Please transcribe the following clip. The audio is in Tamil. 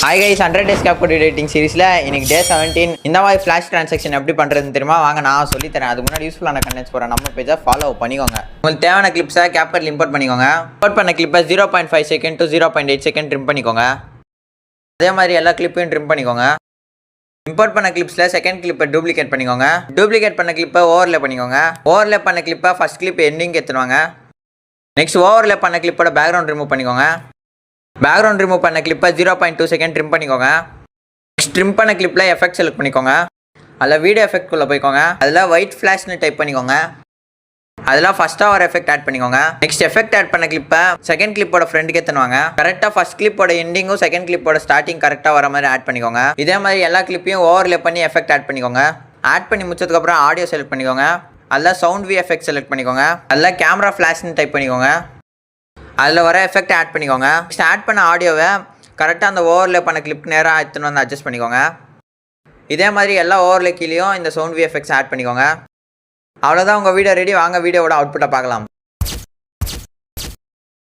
Hi guys, 100 days CapCut editing சீரிஸ்ல இன்னைக்கு டே 17 இந்த மாதிரி ஃபிளாஷ் ட்ரான்சாக்ஷன் எப்படி பண்றதுன்னு தெரியுமா? வாங்க நான் சொல்லி தரேன். அதுக்கு முன்னாடி யூஸ்ஃபுல்லான கண்டென்ட்ஸ் போற நம்ம பேஜை ஃபாலோ பண்ணிக்கோங்க. உங்களுக்கு தேவையான கிளிப்ஸை CapCutல இம்போர்ட் பண்ணிக்கோங்க. இம்போர்ட் பண்ண கிளிப்பை 0.5 செகண்ட் டு 0.8 செகண்ட் ட்ரிம் பண்ணிக்கோங்க. அதே மாதிரி எல்லா கிளிப்பையும் ட்ரிம் பண்ணிக்கோங்க. இம்போர்ட் பண்ண கிளிப்ஸில் செகண்ட் கிளிப்பை டூப்ளிகேட் பண்ணிக்கோங்க. டூப்ளிகேட் பண்ண கிளிப்பை ஓவர்லே பண்ணிக்கோங்க. ஓவர்லே பண்ண கிளிப்பை ஃபர்ஸ்ட் கிளிப் எண்டிங் எடுத்துவாங்க. நெக்ஸ்ட் ஓவர்லே பண்ண கிளிப்போட பேக்ரவுண்ட் ரிமூவ் பண்ணிக்கோங்க. பேக்ரவுண்ட் ரிமூவ் பண்ண கிளிப்பை 0.2 செகண்ட் ட்ரிம் பண்ணிக்கோங்க. நெக்ஸ்ட் ட்ரிம் பண்ண கிளிப்பில் எஃபெக்ட் செலக்ட் பண்ணிக்கோங்க. அதில் வீடியோ எஃபெக்ட்குள்ளே போய்க்கோங்க. அதில் ஒயிட் ஃப்ளாஷ்னு டைப் பண்ணிக்கோங்க. அதில் ஃபஸ்ட்டாக ஒரு எஃபெக்ட் ஆட் பண்ணிக்கோங்க. நெக்ஸ்ட் எஃபெக்ட் ஆட் பண்ண கிளிப்பை செகண்ட் கிளிப்போட ஃப்ரெண்டுக்கு ஏற்றுவாங்க. கரெக்டாக ஃபர்ஸ்ட் கிளிப்போட எண்டிங்கும் செகண்ட் கிளிப்போட ஸ்டார்டிங் கரெக்டாக வர மாதிரி ஆட் பண்ணிக்கோங்க. இதே மாதிரி எல்லா கிளிப்பையும் ஓவர்லே பண்ணி எஃபெக்ட் ஆட் பண்ணிக்கோங்க. ஆட் பண்ணி முடிச்சதுக்கப்புறம் ஆடியோ செலக்ட் பண்ணிக்கோங்க. அதில் சவுண்ட் வி எஃபெக்ட் செலக்ட் பண்ணிக்கோங்க. அதில் கேமரா ஃப்ளாஷ்னு டைப் பண்ணிக்கோங்க. அதில் வர எஃபெக்ட் ஆட் பண்ணிக்கோங்க. ஆட் பண்ண ஆடியோவை கரெக்டாக அந்த ஓவர்லே பண்ண கிளிப் நேராக எடுத்துன்னு வந்து அட்ஜஸ்ட் பண்ணிக்கோங்க. இதே மாதிரி எல்லா ஓவர்லே கீழேயும் இந்த சவுண்ட் வி எஃபெக்ட்ஸ் ஆட் பண்ணிக்கோங்க. அவ்வளோதான் உங்கள் வீடியோ ரெடி. வாங்க வீடியோவோட அவுட்புட்டை பார்க்கலாம்.